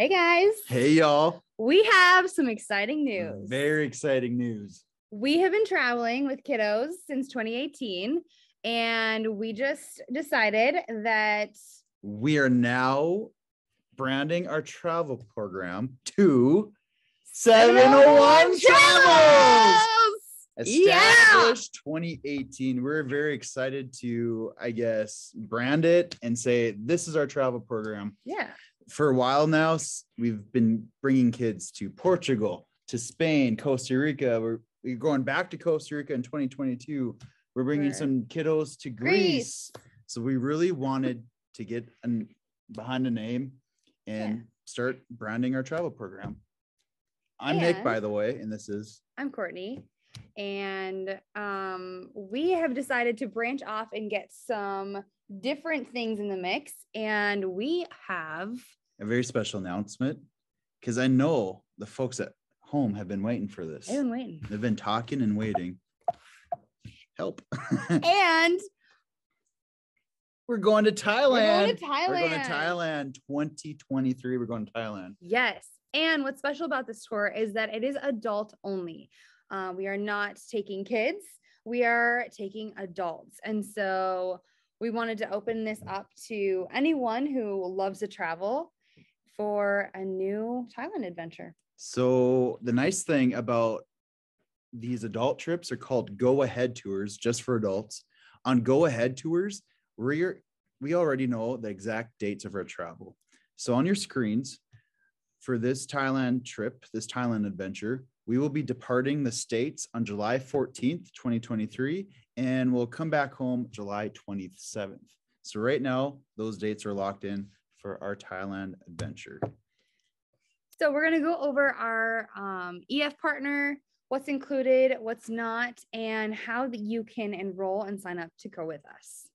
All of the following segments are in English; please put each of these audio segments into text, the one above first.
Hey guys. Hey y'all. We have some exciting news. Very exciting news. We have been traveling with kiddos since 2018, and we just decided that we are now branding our travel program to 701 Travels. Established 2018. We're very excited to, brand it and say this is our travel program. Yeah. For a while now, we've been bringing kids to Portugal, to Spain, Costa Rica. We're going back to Costa Rica in 2022. We're bringing some kiddos to Greece. So we really wanted to get behind a name and start branding our travel program. I'm Nick, by the way, and I'm Courtney. And we have decided to branch off and get some different things in the mix. And we have a very special announcement, because I know the folks at home have been waiting for this. They've been waiting. They've been talking and waiting. Help. And we're going to Thailand. We're going to Thailand 2023. We're going to Thailand. Yes. And what's special about this tour is that it is adult only. We are not taking kids. We are taking adults. And so we wanted to open this up to anyone who loves to travel for a new Thailand adventure. So the nice thing about these adult trips are called go ahead tours, just for adults. On go ahead tours, we already know the exact dates of our travel. So on your screens for this Thailand trip, this Thailand adventure, we will be departing the States on July 14th, 2023, and we'll come back home July 27th. So right now, those dates are locked in for our Thailand adventure. So we're going to go over our EF partner, what's included, what's not, and how you can enroll and sign up to go with us.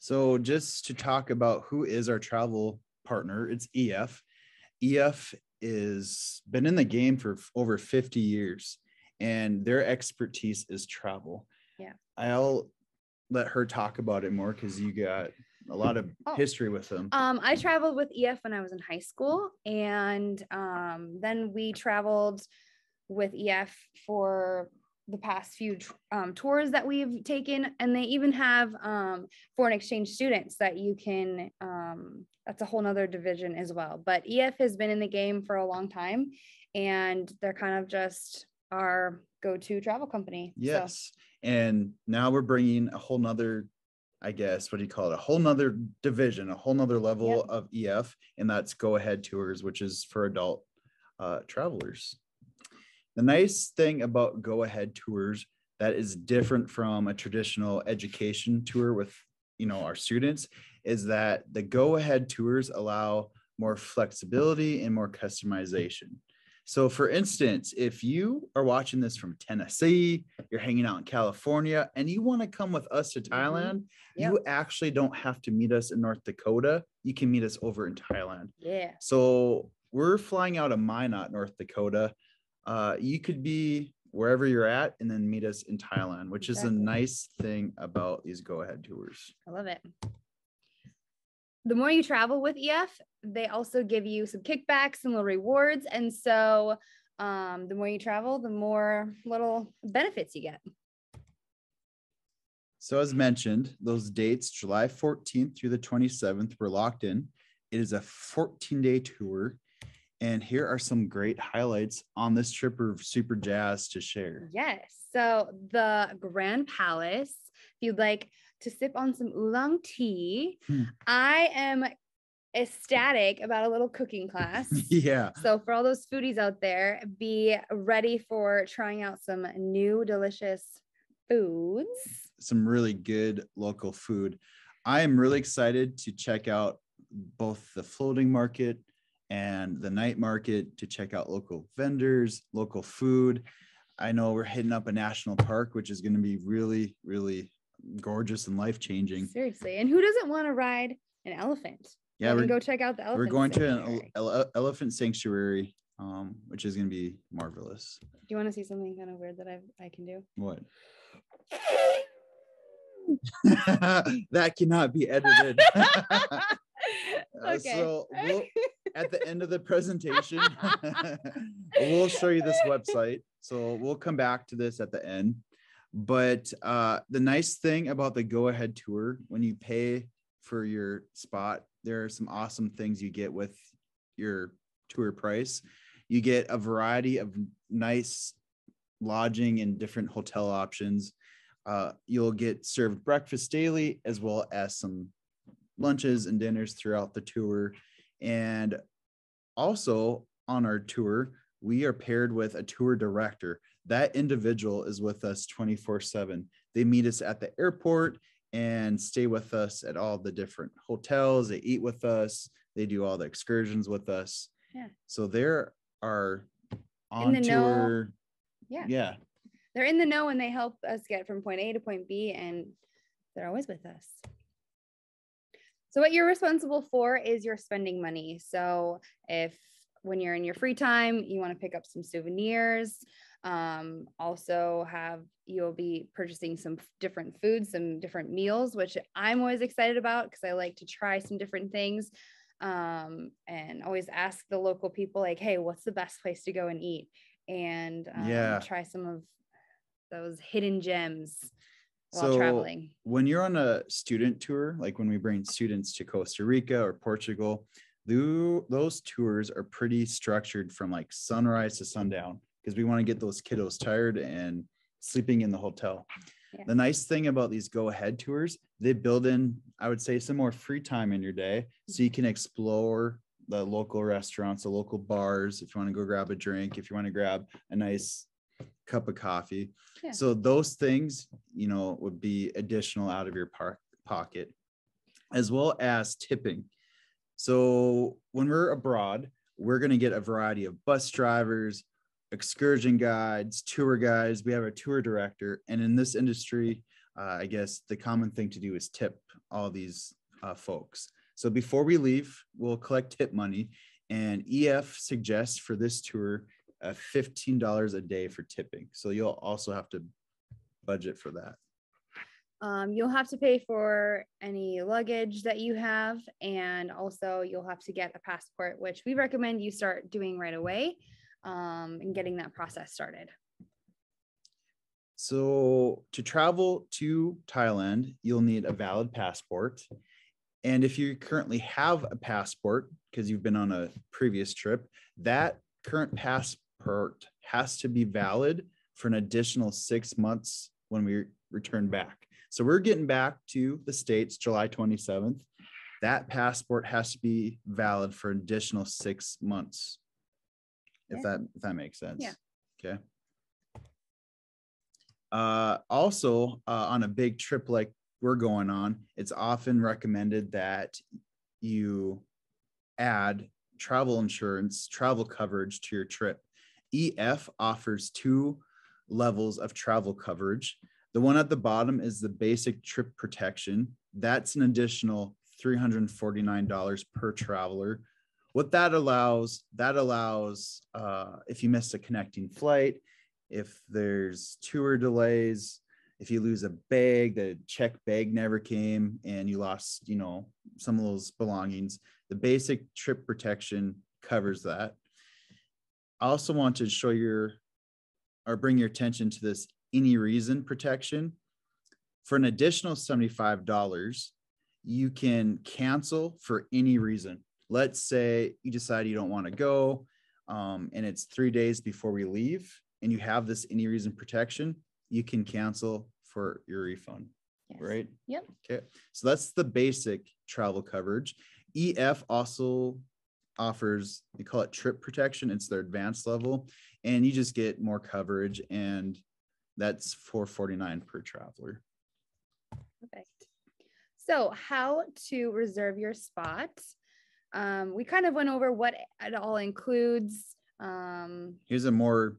So just to talk about who is our travel partner, it's EF. EF is been in the game for over 50 years, and their expertise is travel. Yeah. I'll let her talk about it more because you got a lot of history with them. I traveled with EF when I was in high school, and then we traveled with EF for the past few tours that we've taken, and they even have foreign exchange students that you can that's a whole nother division as well. But EF has been in the game for a long time, and they're kind of just our go-to travel company. Yes. And now we're bringing a whole nother, a whole nother division, a whole nother level of EF, and that's go ahead tours, which is for adult travelers. The nice thing about go ahead tours that is different from a traditional education tour with, our students, is that the go ahead tours allow more flexibility and more customization. So for instance, if you are watching this from Tennessee, you're hanging out in California, and you want to come with us to Thailand, you actually don't have to meet us in North Dakota. You can meet us over in Thailand. Yeah. So we're flying out of Minot, North Dakota. You could be wherever you're at and then meet us in Thailand, which is a nice thing about these go ahead tours. I love it. The more you travel with EF, they also give you some kickbacks and little rewards. And so the more you travel, the more little benefits you get. So as mentioned, those dates, July 14th through the 27th, were locked in. It is a 14-day tour. And here are some great highlights on this trip we're super jazzed to share. Yes. So the Grand Palace, if you'd like to sip on some oolong tea, I am ecstatic about a little cooking class. Yeah. So for all those foodies out there, be ready for trying out some new delicious foods. Some really good local food. I am really excited to check out both the floating market and the night market, to check out local vendors, local food. I know we're hitting up a national park, which is going to be really, really gorgeous and life-changing. Seriously. And who doesn't want to ride an elephant? Yeah, we're go check out the elephant. We're going to an elephant sanctuary, which is going to be marvelous. Do you want to see something kind of weird that I can do? What? That cannot be edited. Okay. So at the end of the presentation, we'll show you this website. So we'll come back to this at the end. But the nice thing about the Go Ahead tour, when you pay for your spot, there are some awesome things you get with your tour price. You get a variety of nice lodging and different hotel options. You'll get served breakfast daily, as well as some lunches and dinners throughout the tour. And also on our tour, we are paired with a tour director. That individual is with us 24/7. They meet us at the airport and stay with us at all the different hotels. They eat with us. They do all the excursions with us. Yeah. So there are In the on tour. know. Yeah. Yeah. They're in the know and they help us get from point A to point B, and they're always with us. So what you're responsible for is your spending money. So if when you're in your free time, you want to pick up some souvenirs, you'll be purchasing some different foods, some different meals, which I'm always excited about because I like to try some different things, and always ask the local people like, hey, what's the best place to go and eat? And try some of those hidden gems while traveling. When you're on a student tour, like when we bring students to Costa Rica or Portugal, those tours are pretty structured from like sunrise to sundown, because we want to get those kiddos tired and sleeping in the hotel. Yeah. The nice thing about these Go Ahead tours, they build in, I would say, some more free time in your day, so you can explore the local restaurants, the local bars, if you want to go grab a drink, if you want to grab a nice cup of coffee. Yeah. So those things, would be additional out of your pocket, as well as tipping. So when we're abroad, we're going to get a variety of bus drivers, excursion guides, tour guides. We have a tour director. And in this industry, I guess the common thing to do is tip all these folks. So before we leave, we'll collect tip money. And EF suggests for this tour, $15 a day for tipping. So you'll also have to budget for that. You'll have to pay for any luggage that you have, and also you'll have to get a passport, which we recommend you start doing right away, and getting that process started. So to travel to Thailand, you'll need a valid passport. And if you currently have a passport, because you've been on a previous trip, that current passport has to be valid for an additional 6 months when we return back. So we're getting back to the States July 27th. That passport has to be valid for an additional 6 months. If that makes sense. Yeah. Okay. Also, on a big trip like we're going on, it's often recommended that you add travel insurance, travel coverage to your trip. EF offers 2 levels of travel coverage. The one at the bottom is the basic trip protection. That's an additional $349 per traveler. What that allows, if you missed a connecting flight, if there's tour delays, if you lose a bag, the checked bag never came, and you lost, some of those belongings, the basic trip protection covers that. I also want to show bring your attention to this any reason protection. For an additional $75, you can cancel for any reason. Let's say you decide you don't want to go, and it's 3 days before we leave, and you have this any reason protection, you can cancel for your refund. Yes. Right? Yep. Okay. So that's the basic travel coverage. EF also offers, they call it trip protection. It's their advanced level, and you just get more coverage, and that's $449 per traveler. Perfect. So how to reserve your spot. We kind of went over what it all includes. Here's a more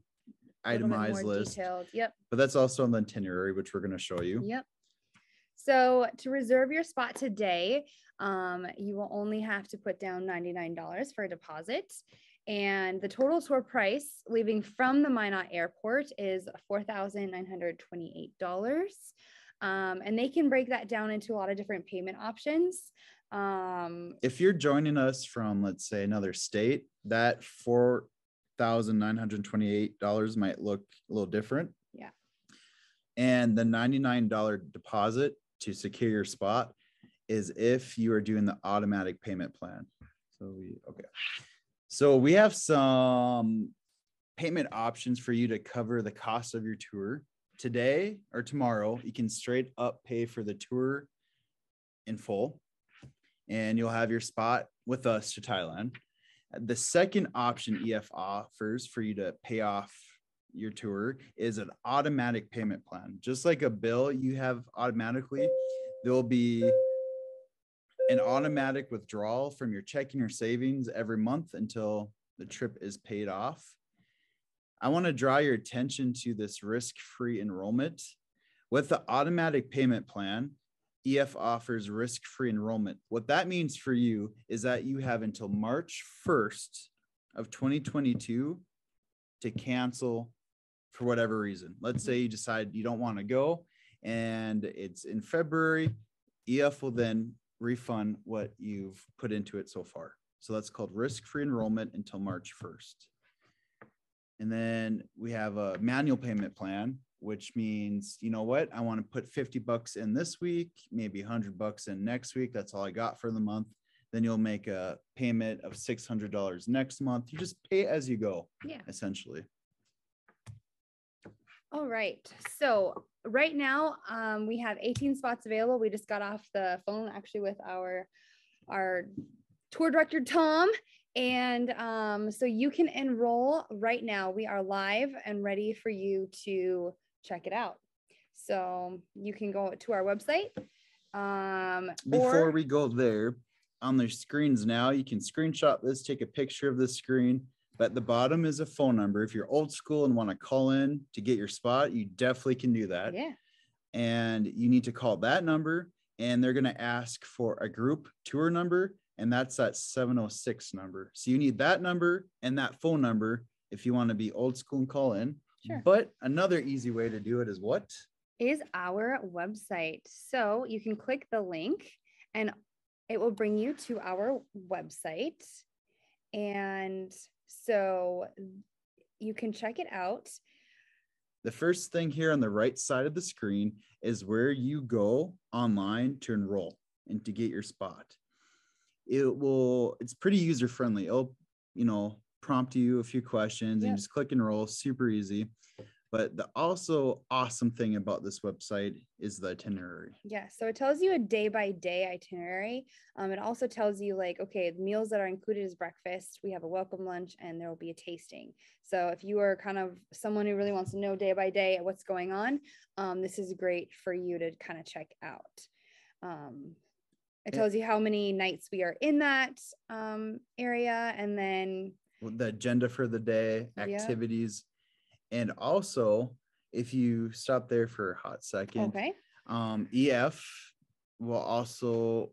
itemized list. Detailed. Yep. But that's also on the itinerary, which we're going to show you. Yep. So to reserve your spot today, you will only have to put down $99 for a deposit. And the total tour price leaving from the Minot Airport is $4,928. And they can break that down into a lot of different payment options. If you're joining us from, let's say, another state, that $4,928 might look a little different. Yeah. And the $99 deposit to secure your spot is if you are doing the automatic payment plan. So we have some payment options for you to cover the cost of your tour. Today or tomorrow, you can straight up pay for the tour in full, and you'll have your spot with us to Thailand. The second option EF offers for you to pay off your tour is an automatic payment plan. Just like a bill you have automatically, there'll be an automatic withdrawal from your checking or savings every month until the trip is paid off. I want to draw your attention to this risk-free enrollment. With the automatic payment plan, EF offers risk-free enrollment. What that means for you is that you have until March 1st of 2022 to cancel for whatever reason. Let's say you decide you don't want to go and it's in February. EF will then refund what you've put into it so far. So that's called risk-free enrollment until March 1st. And then we have a manual payment plan, which means, you know what, I want to put $50 in this week, maybe $100 in next week. That's all I got for the month. Then you'll make a payment of $600 next month. You just pay as you go, essentially. All right. So right now we have 18 spots available. We just got off the phone actually with our tour director, Tom. And so you can enroll right now. We are live and ready for you to check it out. So you can go to our website. Before we go there, on the screens now, you can screenshot this, take a picture of the screen. But at the bottom is a phone number. If you're old school and want to call in to get your spot, you definitely can do that. Yeah. And you need to call that number, and they're going to ask for a group tour number. And that's that 706 number. So you need that number and that phone number if you want to be old school and call in. Sure. But another easy way to do it is what? Is our website. So you can click the link and it will bring you to our website. And so you can check it out. The first thing here on the right side of the screen is where you go online to enroll and to get your spot. It's pretty user friendly. It'll, prompt you a few questions and just click enroll, super easy. But the also awesome thing about this website is the itinerary. Yeah. So it tells you a day by day itinerary. It also tells you the meals that are included is breakfast. We have a welcome lunch and there will be a tasting. So if you are kind of someone who really wants to know day by day what's going on, this is great for you to kind of check out. It tells you how many nights we are in that area, and then the agenda for the day, activities. And also, if you stop there for a hot second, EF will also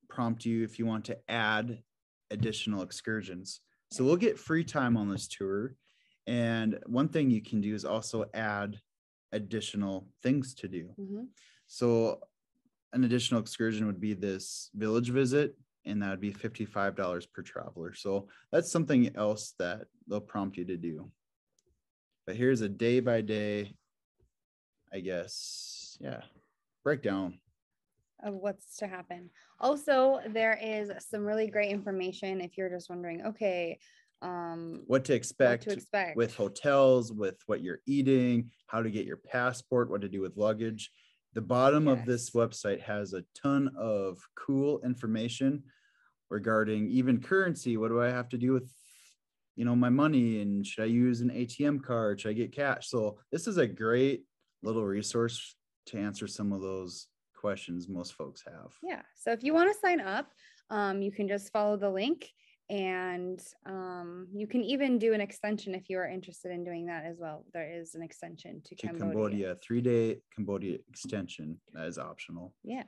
prompt you if you want to add additional excursions. So we'll get free time on this tour. And one thing you can do is also add additional things to do. Mm-hmm. So an additional excursion would be this village visit, and that would be $55 per traveler. So that's something else that they'll prompt you to do. But here's a day by day, I guess, breakdown of what's to happen. Also, there is some really great information if you're just wondering, what to expect with hotels, with what you're eating, how to get your passport, what to do with luggage. The bottom of this website has a ton of cool information regarding even currency. What do I have to do with my money, and should I use an ATM card? Should I get cash? So this is a great little resource to answer some of those questions most folks have. Yeah. So if you want to sign up, you can just follow the link, and you can even do an extension if you are interested in doing that as well. There is an extension to Cambodia. 3-day Cambodia extension. That is optional. Yeah.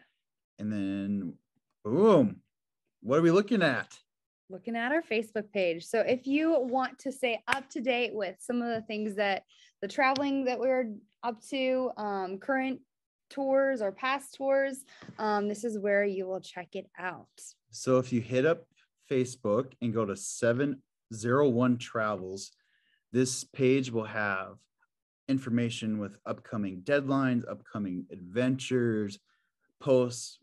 And then, boom. What are we looking at? Looking at our Facebook page. So if you want to stay up to date with some of the things that the traveling that we're up to, current tours or past tours, this is where you will check it out. So if you hit up Facebook and go to 701 Travels, this page will have information with upcoming deadlines, upcoming adventures, posts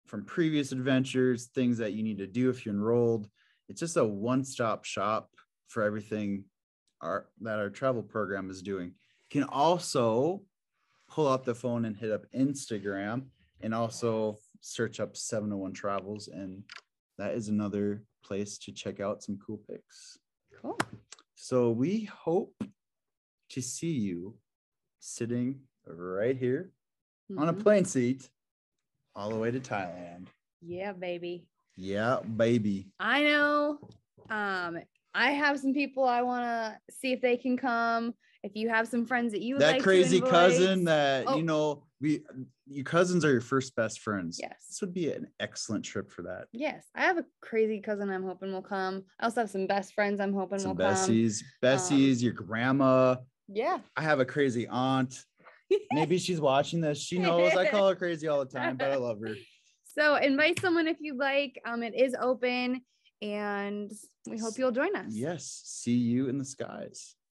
from previous adventures, things that you need to do if you're enrolled. It's just a one-stop shop for everything that our travel program is doing. You can also pull out the phone and hit up Instagram and also search up 701 Travels, and that is another place to check out some cool pics. Cool. So we hope to see you sitting right here on a plane seat all the way to Thailand. Yeah, baby. Yeah, baby. I know. I have some people I want to see if they can come. If you have some friends that you would like crazy to invite, cousin that your cousins are your first best friends. Yes, this would be an excellent trip for that. Yes, I have a crazy cousin I'm hoping will come. I also have some best friends I'm hoping will come. Bessies, your grandma. Yeah, I have a crazy aunt. Maybe she's watching this. She knows I call her crazy all the time, but I love her. So invite someone if you'd like. It is open, and we hope you'll join us. Yes. See you in the skies.